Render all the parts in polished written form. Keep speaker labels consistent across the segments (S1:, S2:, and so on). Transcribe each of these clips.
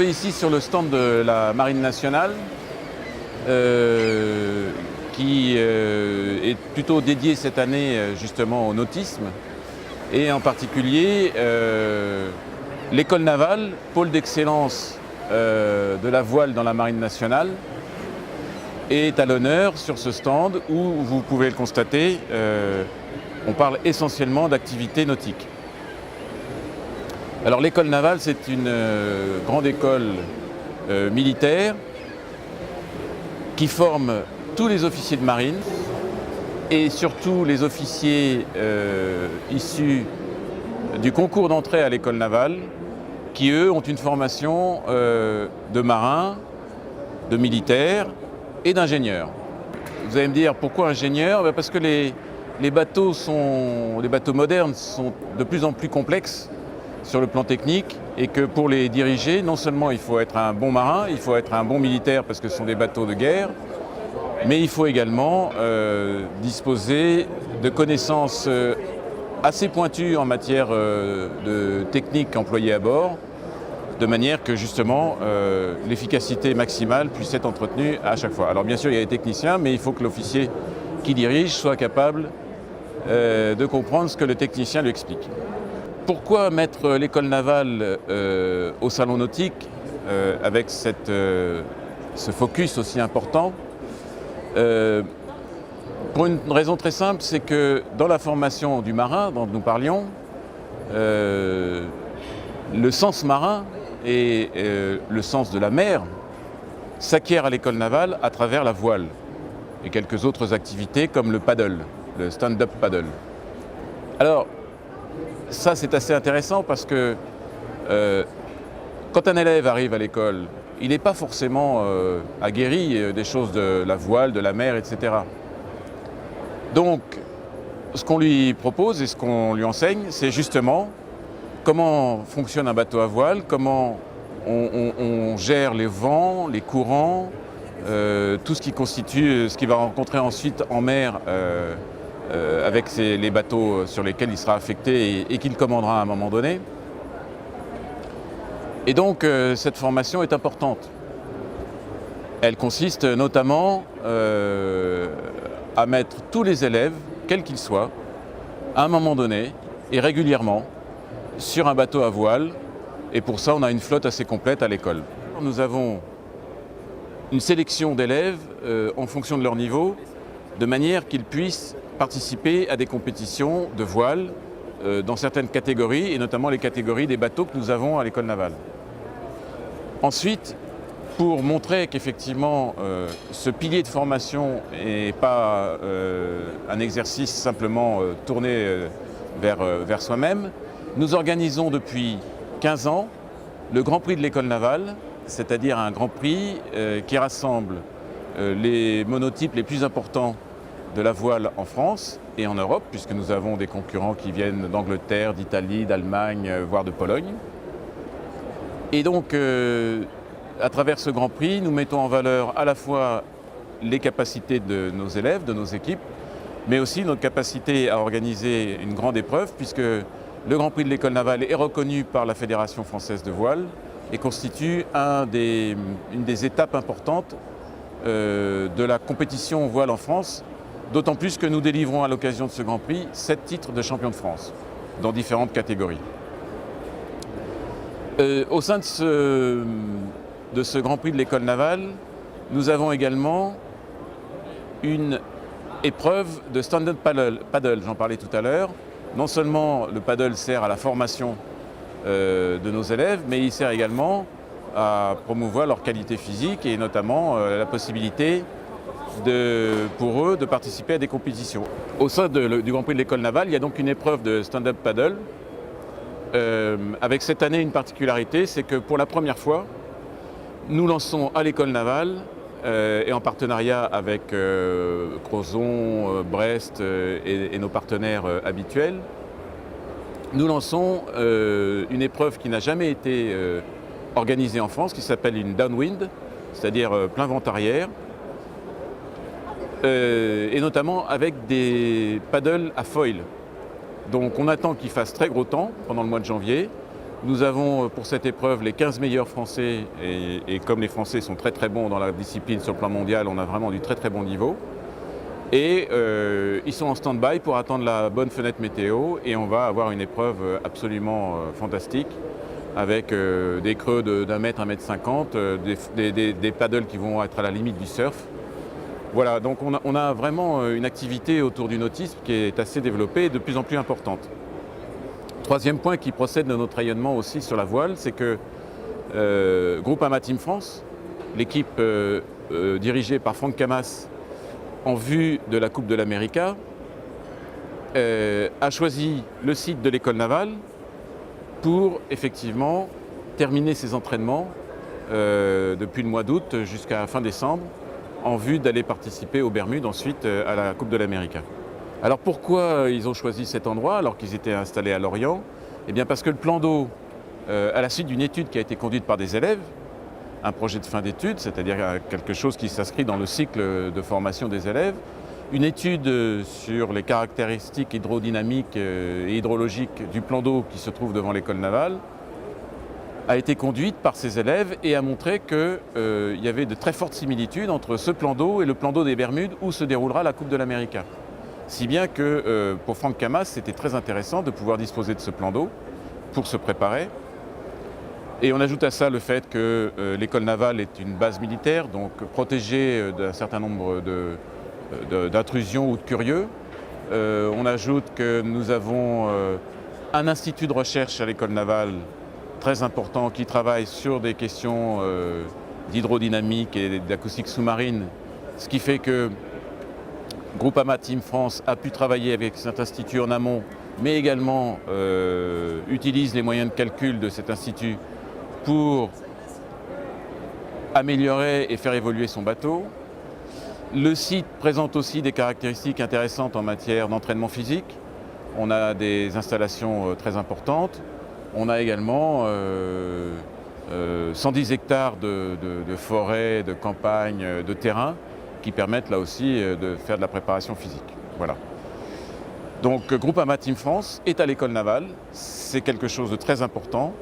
S1: ici sur le stand de la Marine nationale qui est plutôt dédié cette année justement au nautisme et en particulier l'école navale, pôle d'excellence de la voile dans la Marine nationale, est à l'honneur sur ce stand où, vous pouvez le constater, on parle essentiellement d'activités nautiques. Alors l'école navale, c'est une grande école militaire qui forme tous les officiers de marine et surtout les officiers issus du concours d'entrée à l'école navale qui, eux, ont une formation de marins, de militaires et d'ingénieurs. Vous allez me dire pourquoi ingénieurs? Parce que les bateaux modernes sont de plus en plus complexes sur le plan technique et que pour les diriger, non seulement il faut être un bon marin, il faut être un bon militaire parce que ce sont des bateaux de guerre, mais il faut également disposer de connaissances assez pointues en matière de technique employée à bord, de manière que justement l'efficacité maximale puisse être entretenue à chaque fois. Alors bien sûr il y a les techniciens, mais il faut que l'officier qui dirige soit capable de comprendre ce que le technicien lui explique. Pourquoi mettre l'école navale au salon nautique avec ce focus aussi important? Pour une raison très simple, c'est que dans la formation du marin dont nous parlions, le sens marin et le sens de la mer s'acquiert à l'école navale à travers la voile et quelques autres activités comme le paddle, le stand-up paddle. Alors, ça c'est assez intéressant parce que quand un élève arrive à l'école, il n'est pas forcément aguerri des choses de la voile, de la mer, etc. Donc, ce qu'on lui propose et ce qu'on lui enseigne, c'est justement comment fonctionne un bateau à voile, comment on gère les vents, les courants, tout ce qui constitue ce qu'il va rencontrer ensuite en mer avec les bateaux sur lesquels il sera affecté et qu'il commandera à un moment donné. Et donc cette formation est importante. Elle consiste notamment à mettre tous les élèves, quels qu'ils soient, à un moment donné et régulièrement sur un bateau à voile. Et pour ça, on a une flotte assez complète à l'école. Nous avons une sélection d'élèves en fonction de leur niveau, de manière qu'ils puissent participer à des compétitions de voile dans certaines catégories, et notamment les catégories des bateaux que nous avons à l'école navale. Ensuite, pour montrer qu'effectivement ce pilier de formation n'est pas un exercice simplement tourné vers soi-même, nous organisons depuis 15 ans le Grand Prix de l'école navale, c'est-à-dire un Grand Prix qui rassemble les monotypes les plus importants de la voile en France et en Europe, puisque nous avons des concurrents qui viennent d'Angleterre, d'Italie, d'Allemagne, voire de Pologne. Et donc, à travers ce Grand Prix, nous mettons en valeur à la fois les capacités de nos élèves, de nos équipes, mais aussi notre capacité à organiser une grande épreuve, puisque le Grand Prix de l'école navale est reconnu par la Fédération française de voile et constitue une des étapes importantes de la compétition voile en France, d'autant plus que nous délivrons à l'occasion de ce Grand Prix 7 titres de champion de France dans différentes catégories. Au sein de ce Grand Prix de l'école navale, nous avons également une épreuve de stand-up paddle, j'en parlais tout à l'heure. Non seulement le paddle sert à la formation de nos élèves, mais il sert également à promouvoir leur qualité physique et notamment la possibilité pour eux de participer à des compétitions. Au sein du Grand Prix de l'école navale, il y a donc une épreuve de stand-up paddle avec cette année une particularité, c'est que pour la première fois, nous lançons à l'école navale et en partenariat avec Crozon, Brest et nos partenaires habituels, nous lançons une épreuve qui n'a jamais été organisée en France, qui s'appelle une downwind, c'est-à-dire plein vent arrière, et notamment avec des paddles à foil. Donc on attend qu'il fasse très gros temps pendant le mois de janvier Nous avons pour cette épreuve les 15 meilleurs Français et comme les Français sont très très bons dans la discipline sur le plan mondial, on a vraiment du très très bon niveau. Et ils sont en stand-by pour attendre la bonne fenêtre météo et on va avoir une épreuve absolument fantastique avec des creux d'1 mètre, 1,50 m, des paddles qui vont être à la limite du surf. Voilà, donc on a vraiment une activité autour du nautisme qui est assez développée et de plus en plus importante. Troisième point qui procède de notre rayonnement aussi sur la voile, c'est que Groupama Team France, l'équipe dirigée par Franck Camas en vue de la Coupe de l'América, a choisi le site de l'école navale pour effectivement terminer ses entraînements depuis le mois d'août jusqu'à fin décembre en vue d'aller participer aux Bermudes ensuite à la Coupe de l'América. Alors pourquoi ils ont choisi cet endroit alors qu'ils étaient installés à Lorient? Eh bien parce que le plan d'eau, à la suite d'une étude qui a été conduite par des élèves, un projet de fin d'études, c'est-à-dire quelque chose qui s'inscrit dans le cycle de formation des élèves, une étude sur les caractéristiques hydrodynamiques et hydrologiques du plan d'eau qui se trouve devant l'école navale, a été conduite par ces élèves et a montré qu'il y avait de très fortes similitudes entre ce plan d'eau et le plan d'eau des Bermudes où se déroulera la Coupe de l'América. Si bien que pour Franck Camas, c'était très intéressant de pouvoir disposer de ce plan d'eau pour se préparer. Et on ajoute à ça le fait que l'école navale est une base militaire, donc protégée d'un certain nombre d'intrusions ou de curieux. On ajoute que nous avons un institut de recherche à l'école navale très important qui travaille sur des questions d'hydrodynamique et d'acoustique sous-marine, ce qui fait que Groupama Team France a pu travailler avec cet institut en amont, mais également utilise les moyens de calcul de cet institut pour améliorer et faire évoluer son bateau. Le site présente aussi des caractéristiques intéressantes en matière d'entraînement physique. On a des installations très importantes. On a également 110 hectares de forêt, de campagne, de terrain qui permettent là aussi de faire de la préparation physique. Voilà. Donc Groupama Team France est à l'école navale, c'est quelque chose de très important.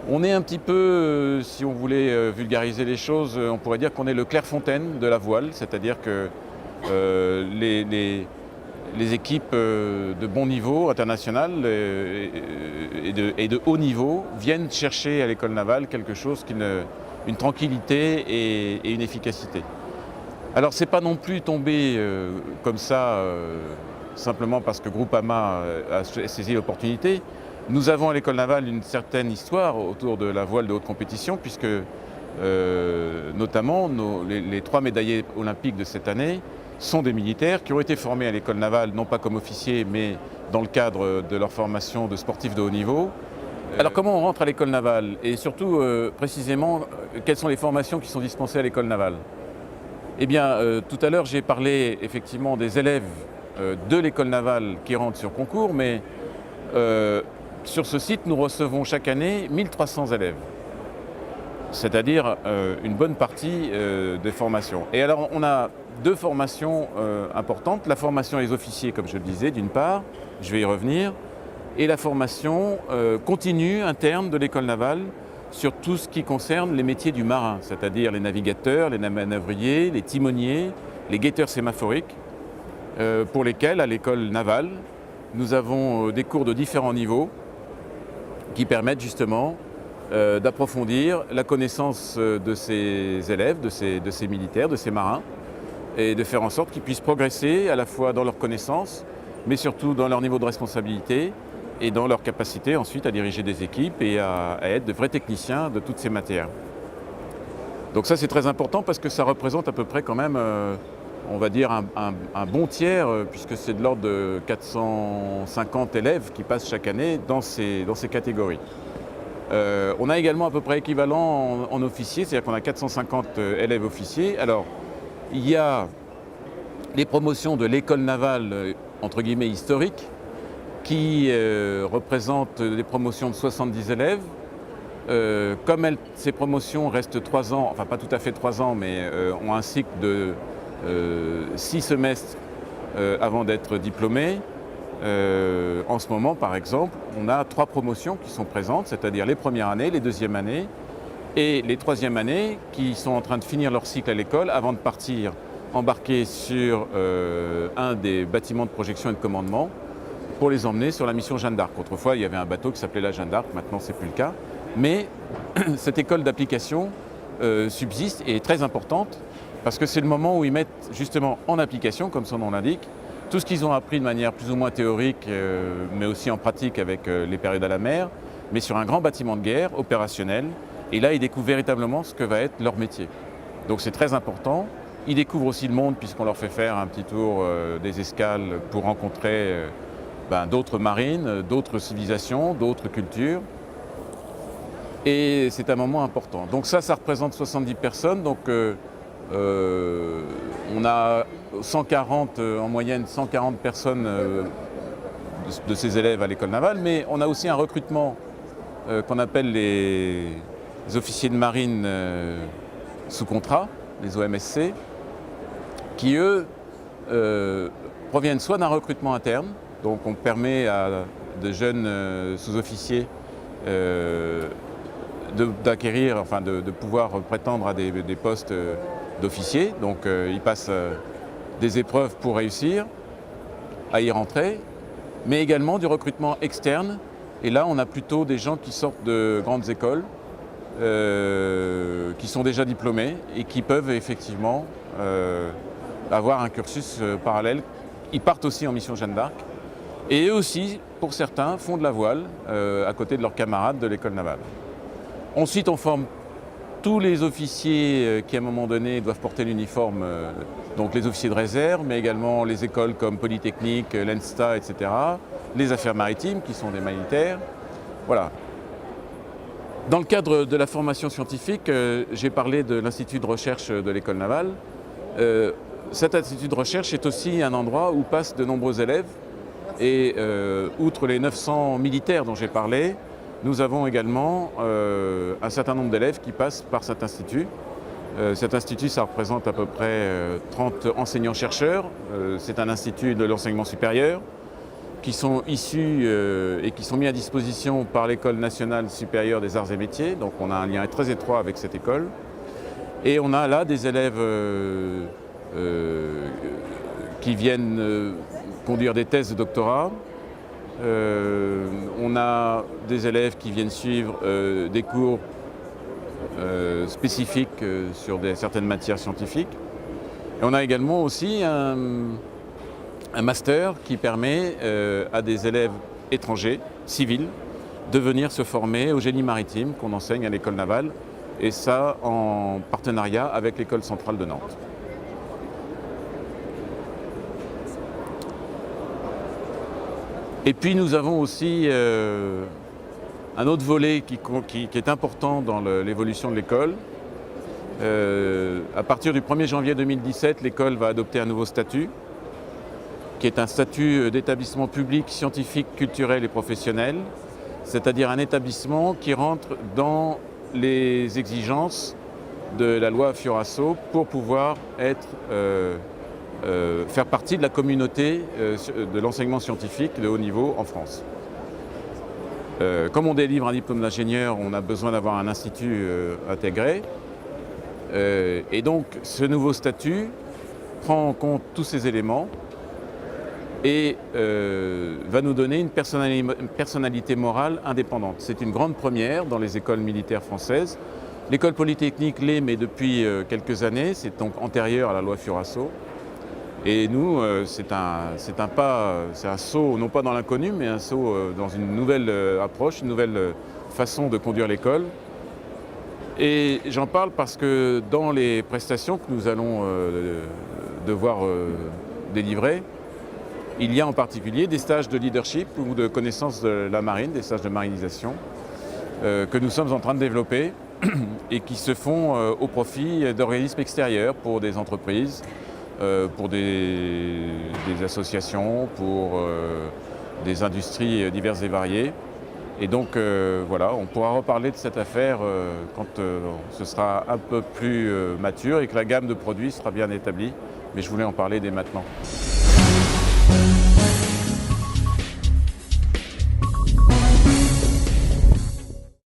S1: On est un petit peu, si on voulait vulgariser les choses, on pourrait dire qu'on est le Clairefontaine de la voile, c'est-à-dire que les équipes de bon niveau international et de haut niveau viennent chercher à l'école navale quelque chose une tranquillité et une efficacité. Alors c'est pas non plus tombé comme ça simplement parce que Groupama a saisi l'opportunité. Nous avons à l'école navale une certaine histoire autour de la voile de haute compétition puisque notamment les 3 médaillés olympiques de cette année sont des militaires qui ont été formés à l'école navale, non pas comme officiers, mais dans le cadre de leur formation de sportifs de haut niveau. Alors comment on rentre à l'école navale? Et surtout, précisément, quelles sont les formations qui sont dispensées à l'école navale? Eh bien, tout à l'heure, j'ai parlé effectivement des élèves de l'école navale qui rentrent sur concours, mais sur ce site, nous recevons chaque année 1300 élèves, c'est-à-dire une bonne partie des formations. Et alors, on a 2 formations importantes. La formation des officiers, comme je le disais, d'une part, je vais y revenir, et la formation continue interne de l'école navale sur tout ce qui concerne les métiers du marin, c'est-à-dire les navigateurs, les manœuvriers, les timoniers, les guetteurs sémaphoriques, pour lesquels, à l'école navale, nous avons des cours de différents niveaux qui permettent justement d'approfondir la connaissance de ces élèves, de ces militaires, de ces marins, et de faire en sorte qu'ils puissent progresser à la fois dans leurs connaissances, mais surtout dans leur niveau de responsabilité et dans leur capacité ensuite à diriger des équipes et à être de vrais techniciens de toutes ces matières. Donc ça c'est très important parce que ça représente à peu près quand même, on va dire, un bon tiers, puisque c'est de l'ordre de 450 élèves qui passent chaque année dans ces catégories. On a également à peu près équivalent en officiers, c'est-à-dire qu'on a 450 élèves officiers. Alors, il y a les promotions de l'école navale, entre guillemets, historique, qui représentent des promotions de 70 élèves. Comme ces promotions restent 3 ans, enfin pas tout à fait 3 ans, mais ont un cycle de 6 semestres avant d'être diplômés, En ce moment, par exemple, on a 3 promotions qui sont présentes, c'est-à-dire les premières années, les deuxièmes années et les troisièmes années qui sont en train de finir leur cycle à l'école avant de partir embarquer sur un des bâtiments de projection et de commandement pour les emmener sur la mission Jeanne d'Arc. Autrefois, il y avait un bateau qui s'appelait la Jeanne d'Arc, maintenant c'est plus le cas. Mais cette école d'application subsiste et est très importante parce que c'est le moment où ils mettent justement en application, comme son nom l'indique, tout ce qu'ils ont appris de manière plus ou moins théorique, mais aussi en pratique avec les périodes à la mer, mais sur un grand bâtiment de guerre opérationnel. Et là, ils découvrent véritablement ce que va être leur métier. Donc c'est très important. Ils découvrent aussi le monde puisqu'on leur fait faire un petit tour des escales pour rencontrer d'autres marines, d'autres civilisations, d'autres cultures. Et c'est un moment important. Donc ça représente 70 personnes. Donc on a 140, en moyenne 140 personnes de ces élèves à l'école navale, mais on a aussi un recrutement qu'on appelle les officiers de marine sous contrat, les OMSC, qui eux proviennent soit d'un recrutement interne, donc on permet à de jeunes sous-officiers d'acquérir, enfin de pouvoir prétendre à des postes d'officiers, donc ils passent des épreuves pour réussir à y rentrer, mais également du recrutement externe, et là on a plutôt des gens qui sortent de grandes écoles, qui sont déjà diplômés et qui peuvent effectivement avoir un cursus parallèle. Ils partent aussi en mission Jeanne d'Arc et eux aussi, pour certains, font de la voile à côté de leurs camarades de l'école navale. Ensuite, on forme tous les officiers qui, à un moment donné, doivent porter l'uniforme, donc les officiers de réserve, mais également les écoles comme Polytechnique, l'ENSTA, etc., les affaires maritimes, qui sont des militaires. Voilà. Dans le cadre de la formation scientifique, j'ai parlé de l'Institut de recherche de l'école navale. Cet institut de recherche est aussi un endroit où passent de nombreux élèves. Et outre les 900 militaires dont j'ai parlé, nous avons également un certain nombre d'élèves qui passent par cet institut. Cet institut, ça représente à peu près 30 enseignants-chercheurs. C'est un institut de l'enseignement supérieur qui sont issus et qui sont mis à disposition par l'École nationale supérieure des arts et métiers. Donc on a un lien très étroit avec cette école. Et on a là des élèves qui viennent conduire des thèses de doctorat. On a des élèves qui viennent suivre des cours spécifiques sur certaines matières scientifiques. Et on a également aussi un master qui permet à des élèves étrangers, civils, de venir se former au génie maritime qu'on enseigne à l'école navale, et ça en partenariat avec l'école centrale de Nantes. Et puis nous avons aussi un autre volet qui est important dans l'évolution de l'école. À partir du 1er janvier 2017, l'école va adopter un nouveau statut, qui est un statut d'établissement public scientifique, culturel et professionnel, c'est-à-dire un établissement qui rentre dans les exigences de la loi Fioraso pour pouvoir faire partie de la communauté de l'enseignement scientifique de haut niveau en France. Comme on délivre un diplôme d'ingénieur, on a besoin d'avoir un institut intégré. Et donc ce nouveau statut prend en compte tous ces éléments et va nous donner une personnalité morale indépendante. C'est une grande première dans les écoles militaires françaises. L'école polytechnique l'est, mais depuis quelques années, c'est donc antérieur à la loi Fioraso. Et nous, c'est un saut, non pas dans l'inconnu, mais un saut dans une nouvelle approche, une nouvelle façon de conduire l'école. Et j'en parle parce que dans les prestations que nous allons devoir délivrer, il y a en particulier des stages de leadership ou de connaissance de la marine, des stages de marinisation, que nous sommes en train de développer et qui se font au profit d'organismes extérieurs pour des entreprises, pour des associations, pour des industries diverses et variées. Et donc voilà, on pourra reparler de cette affaire quand ce sera un peu plus mature et que la gamme de produits sera bien établie. Mais je voulais en parler dès maintenant.